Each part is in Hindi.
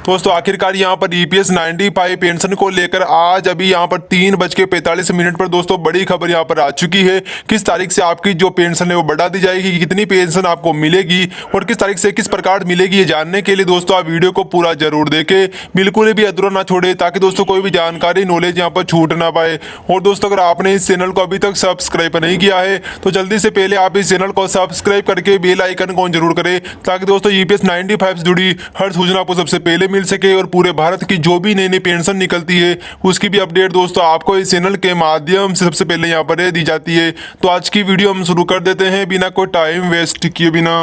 दोस्तों आखिरकार यहाँ पर ईपीएस 95 पेंशन को लेकर आज अभी यहाँ पर 3:45 पर दोस्तों बड़ी खबर यहाँ पर आ चुकी है। किस तारीख से आपकी जो पेंशन है वो बढ़ा दी जाएगी, कितनी पेंशन आपको मिलेगी और किस तारीख से किस प्रकार मिलेगी, ये जानने के लिए दोस्तों आप वीडियो को पूरा जरूर देखें, बिल्कुल भी अधूरा ना छोड़े, ताकि दोस्तों कोई भी जानकारी नॉलेज यहाँ पर छूट ना पाए। और दोस्तों अगर आपने इस चैनल को अभी तक सब्सक्राइब नहीं किया है तो जल्दी से पहले आप इस चैनल को सब्सक्राइब करके बेल आइकन को जरूर करें, ताकि दोस्तों ईपीएस 95 से जुड़ी हर सूचना आपको सबसे पहले मिल सके और पूरे भारत की जो भी नई नई पेंशन निकलती है उसकी भी अपडेट दोस्तों आपको इस चैनल के माध्यम से सबसे पहले यहाँ पर दी जाती है। तो आज की वीडियो हम शुरू कर देते हैं बिना कोई टाइम वेस्ट किए बिना।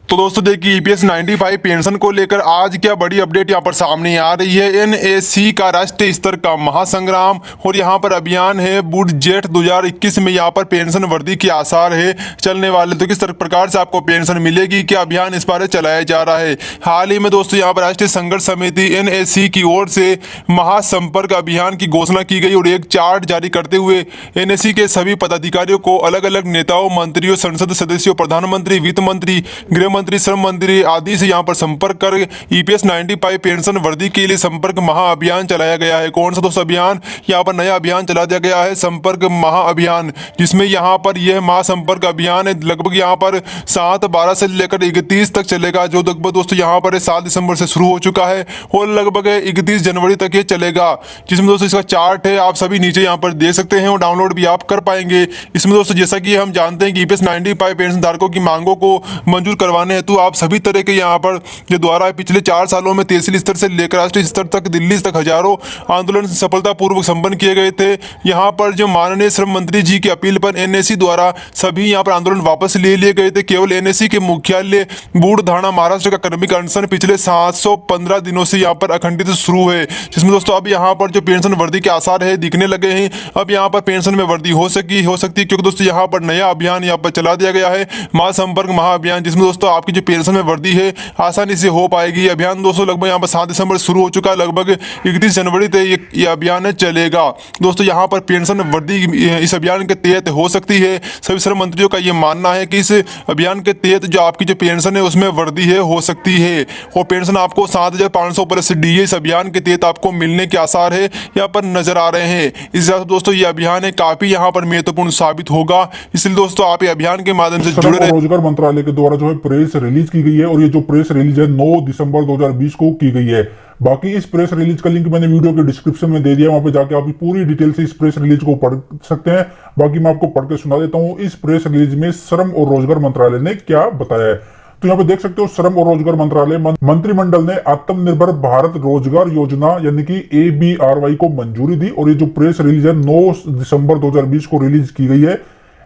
तो दोस्तों देखिए ईपीएस 95 पेंशन को लेकर आज क्या बड़ी अपडेट यहाँ पर सामने आ रही है। एनएसी का राष्ट्रीय स्तर का महासंग्राम और यहाँ पर अभियान है बजट 2021 में यहाँ पर पेंशन वृद्धि के आसार है चलने वाले। तो किस प्रकार से आपको पेंशन मिलेगी, क्या अभियान इस बारे चलाया जा रहा है। हाल ही में दोस्तों यहाँ पर राष्ट्रीय संघर्ष समिति एनएसी की ओर से महासंपर्क अभियान की घोषणा की गई और एक चार्ट जारी करते हुए एनएसी के सभी पदाधिकारियों को अलग अलग नेताओं, मंत्रियों, संसद सदस्यों, प्रधानमंत्री, वित्त मंत्री, गृह मंत्री, श्रम मंत्री आदि से यहाँ पर संपर्क कर ईपीएस 95 पेंशन वृद्धि के लिए संपर्क महाअभियान चलाया गया है। कौन सा दोस्तों अभियान, यहाँ पर नया अभियान चला दिया गया है संपर्क महाअभियान, जिसमें यहाँ पर यह महासंपर्क अभियान है लगभग यहाँ पर 7/12 से लेकर 31 तक चलेगा, जो लगभग दोस्तों यहाँ पर 7 दिसंबर से शुरू हो चुका है और लगभग 31 जनवरी तक ये चलेगा। जिसमें दोस्तों इसका चार्ट है, आप सभी नीचे यहाँ पर देख सकते हैं और डाउनलोड भी आप कर पाएंगे। इसमें दोस्तों जैसा कि हम जानते हैं कि ईपीएस 95 पेंशन धारकों की मांगों को मंजूर करवाने हेतु आप सभी तरह के यहाँ पर जो द्वारा पिछले 4 सालों में तहसील स्तर से लेकर राष्ट्रीय स्तर तक दिल्ली तक हजारों आंदोलन सफलतापूर्वक संपन्न किए गए थे। यहाँ पर जो माननीय श्रम मंत्री जी की अपील पर एनएसी द्वारा सभी यहाँ पर आंदोलन वापस ले लिए गए थे। केवल एनएसी के मुख्यालय बूढ़धाना महाराष्ट्र का कर्मिक अनशन पिछले 715 दिनों से यहाँ पर अखंडित शुरू है, जिसमें दोस्तों अब यहाँ पर जो पेंशन वृद्धि के आसार है दिखने लगे हैं। अब यहाँ पर पेंशन में वृद्धि हो सकती है क्योंकि दोस्तों यहाँ पर नया अभियान यहाँ पर चला दिया गया है महासंपर्क महाअभियान, जिसमें दोस्तों आपकी जो पेंशन में वृद्धि है आसानी से हो पाएगी। अभियान दोस्तों लगभग यहाँ पर 7 दिसंबर शुरू हो चुका है, लगभग 31 जनवरी तक ये अभियान चलेगा। दोस्तों यहाँ पर पेंशन वृद्धि इस अभियान के तहत हो सकती है। सभी श्रम मंत्रियों का ये मानना है कि इस अभियान के तहत जो आपकी जो पेंशन है उसमें वृद्धि है हो सकती है और पेंशन आपको 7,500 प्लस डीए इस अभियान के तहत आपको मिलने के आसार है यहाँ पर नजर आ रहे हैं। इस हिसाब से दोस्तों ये अभियान है काफी यहाँ पर महत्वपूर्ण साबित होगा, इसलिए दोस्तों आप ये अभियान के माध्यम से जुड़े रहे। रोजगार मंत्रालय के द्वारा जो है प्रेस रिलीज की गई है और ये जो प्रेस रिलीज है 9 दिसंबर 2020 को की गई है। बाकी इस प्रेस रिलीज का लिंक मैंने वीडियो के डिस्क्रिप्शन में दे दिया, वहां पे जाके आप पूरी डिटेल से इस प्रेस रिलीज को पढ़ सकते हैं। बाकी मैं आपको पढ़ के सुना देता हूं इस प्रेस रिलीज में श्रम और रोजगार मंत्रालय ने क्या बताया है। तो यहाँ पे देख सकते हो श्रम और रोजगार मंत्रालय मंत्रिमंडल ने आत्मनिर्भर भारत रोजगार योजना यानी कि ABRY को मंजूरी दी और ये जो प्रेस रिलीज है 9 दिसंबर 2020 को रिलीज की गई है।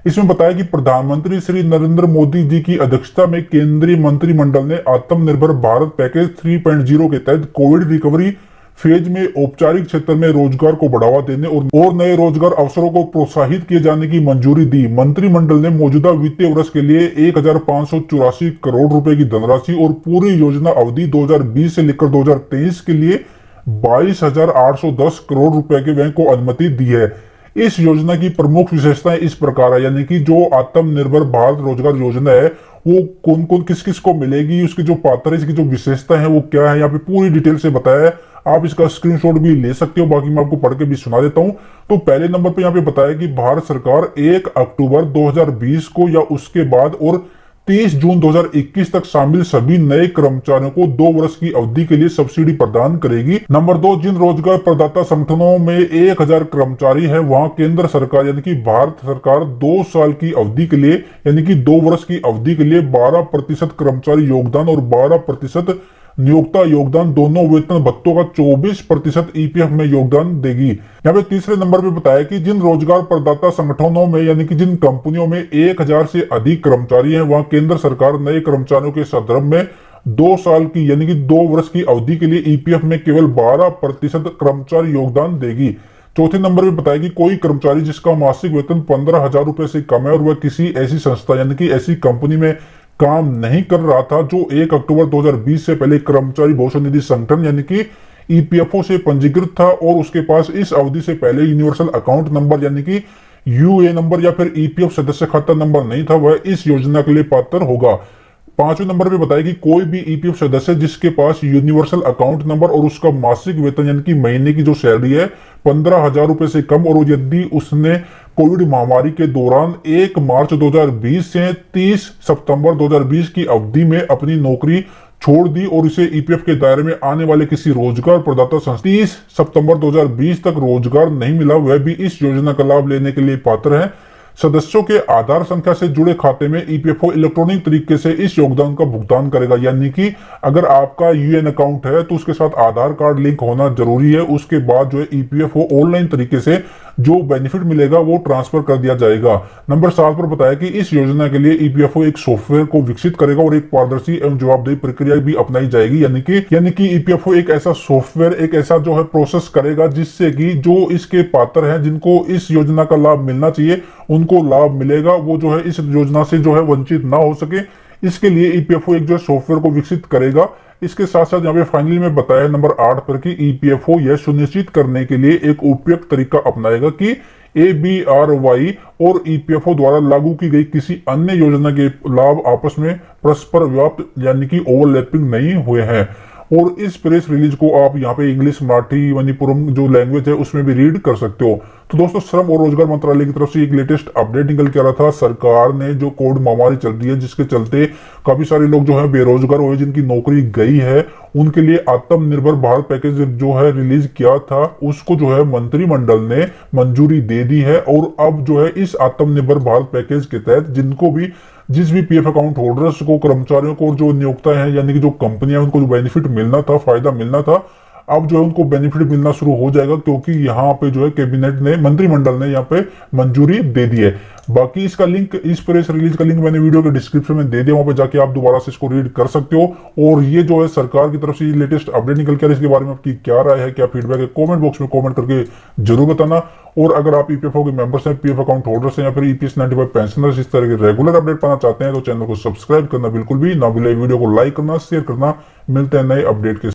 इसमें बताया कि प्रधानमंत्री श्री नरेंद्र मोदी जी की अध्यक्षता में केंद्रीय मंत्रिमंडल ने आत्मनिर्भर भारत पैकेज 3.0 के तहत कोविड रिकवरी फेज में औपचारिक क्षेत्र में रोजगार को बढ़ावा देने और नए रोजगार अवसरों को प्रोत्साहित किए जाने की मंजूरी दी। मंत्रिमंडल ने मौजूदा वित्तीय वर्ष के लिए 1,584 करोड़ रुपए की धनराशि और पूरी योजना अवधि 2020 से लेकर 2023 के लिए 22,810 करोड़ रुपए के व्यय को अनुमति दी है। इस योजना की प्रमुख विशेषताएं इस प्रकार है, यानी कि जो आत्मनिर्भर भारत रोजगार योजना है वो कौन कौन किस किस को मिलेगी, उसकी जो पात्र है, इसकी जो विशेषता है वो क्या है, यहाँ पे पूरी डिटेल से बताया है। आप इसका स्क्रीनशॉट भी ले सकते हो, बाकी मैं आपको पढ़ के भी सुना देता हूं। तो पहले नंबर पे यहाँ पे बताया कि भारत सरकार 1 अक्टूबर 2020 को या उसके बाद और 30 जून 2021 तक शामिल सभी नए कर्मचारियों को 2 वर्ष की अवधि के लिए सब्सिडी प्रदान करेगी। नंबर 2, जिन रोजगार प्रदाता संगठनों में 1000 कर्मचारी है वहां केंद्र सरकार यानी कि भारत सरकार 2 साल की अवधि के लिए यानी कि 2 वर्ष की अवधि के लिए 12% कर्मचारी योगदान और 12% नियोक्ता योगदान दोनों वेतन भत्तों का 24% ईपीएफ में योगदान देगी। यहाँ पे तीसरे नंबर पे बताया कि जिन रोजगार प्रदाता संगठनों में यानी कि जिन कंपनियों में 1000 से अधिक कर्मचारी हैं वहां केंद्र सरकार नए कर्मचारियों के संदर्भ में 2 साल की यानी कि 2 वर्ष की अवधि के लिए ईपीएफ में केवल 12% कर्मचारी योगदान देगी। चौथे नंबर पे बताया कि कोई कर्मचारी जिसका मासिक वेतन 15,000 रुपए से कम है और वह किसी ऐसी संस्था यानी कि ऐसी कंपनी में काम नहीं कर रहा था जो 1 अक्टूबर 2020 से पहले कर्मचारी भविष्य निधि संगठन यानी कि ईपीएफओ से पंजीकृत था और उसके पास इस अवधि से पहले यूनिवर्सल अकाउंट नंबर यानी कि यूए नंबर या फिर ईपीएफ सदस्य खाता नंबर नहीं था, वह इस योजना के लिए पात्र होगा। 5वें नंबर पे बताया कि कोई भी ईपीएफ सदस्य जिसके पास यूनिवर्सल अकाउंट नंबर और उसका मासिक वेतन यानी कि महीने की जो सैलरी है 15,000 रुपए से कम, और यदि उसने कोविड महामारी के दौरान 1 मार्च 2020 से 30 सितंबर 2020 की अवधि में अपनी नौकरी छोड़ दी और इसे ईपीएफ के दायरे में आने वाले किसी रोजगार प्रदाता संस्था 30 सितंबर 2020 तक रोजगार नहीं मिला, वह भी इस योजना का लाभ लेने के लिए पात्र है। सदस्यों के आधार संख्या से जुड़े खाते में ईपीएफओ इलेक्ट्रॉनिक तरीके से इस योगदान का भुगतान करेगा, यानी कि अगर आपका यूएन अकाउंट है तो उसके साथ आधार कार्ड लिंक होना जरूरी है। उसके बाद जो है ईपीएफओ ऑनलाइन तरीके से जो बेनिफिट मिलेगा वो ट्रांसफर कर दिया जाएगा। नंबर 7 पर बताया कि इस योजना के लिए ईपीएफओ एक सॉफ्टवेयर को विकसित करेगा और एक पारदर्शी एवं जवाबदेही प्रक्रिया भी अपनाई जाएगी, यानी कि ईपीएफओ एक ऐसा सॉफ्टवेयर, एक ऐसा जो है प्रोसेस करेगा जिससे कि जो इसके पात्र हैं, जिनको इस योजना का लाभ मिलना चाहिए, उनको लाभ मिलेगा, वो जो है इस योजना से जो है वंचित ना हो सके। इसके लिए ईपीएफओ एक जो है सॉफ्टवेयर को विकसित करेगा। इसके साथ साथ यहाँ पे फाइनली में बताया नंबर 8 पर कि ईपीएफओ यह सुनिश्चित करने के लिए एक उपयुक्त तरीका अपनाएगा कि एबीआरवाई और ईपीएफओ द्वारा लागू की गई किसी अन्य योजना के लाभ आपस में परस्पर व्याप्त यानी कि ओवरलैपिंग नहीं हुए हैं। और इस प्रेस रिलीज को आप यहाँ पे इंग्लिश, मराठी, मणिपुरम जो लैंग्वेज है उसमें भी रीड कर सकते हो। तो दोस्तों, श्रम और रोजगार मंत्रालय की तरफ से एक लेटेस्ट अपडेट निकल के आ रहा था। सरकार ने जो कोविड महामारी चल रही है जिसके चलते काफी सारे लोग जो है बेरोजगार हुए, जिनकी नौकरी गई है, उनके लिए आत्मनिर्भर भारत पैकेज जो है रिलीज किया था, उसको जो है मंत्रिमंडल ने मंजूरी दे दी है। और अब जो है इस आत्मनिर्भर भारत पैकेज के तहत जिनको भी जिस भी पीएफ अकाउंट होल्डर्स को, कर्मचारियों को, जो नियोक्ता है यानी कि जो कंपनियां, उनको जो बेनिफिट मिलना था, फायदा मिलना था, अब जो है उनको बेनिफिट मिलना शुरू हो जाएगा, क्योंकि यहाँ पे जो है कैबिनेट ने, मंत्रिमंडल ने यहाँ पे मंजूरी दे दी है। बाकी इसका लिंक, इस प्रेस रिलीज का लिंक मैंने वीडियो के डिस्क्रिप्शन में दे दिया, वहां पे जाके आप दोबारा से इसको रीड कर सकते हो। और ये जो है सरकार की तरफ से लेटेस्ट अपडेट निकल के, इसके बारे में आपकी क्या राय है, क्या फीडबैक है, कमेंट बॉक्स में कमेंट करके जरूर बताना। और अगर आप ईपीएफओ के मेंबर्स हैं, पीएफ अकाउंट होल्डर्स हैं, या फिर ईपीएस 95 पेंशनर्स इस तरह के रेगुलर अपडेट पाना चाहते हैं, तो चैनल को सब्सक्राइब करना बिल्कुल भी ना भूलें, वीडियो को लाइक करना, शेयर करना। मिलते हैं नए अपडेट के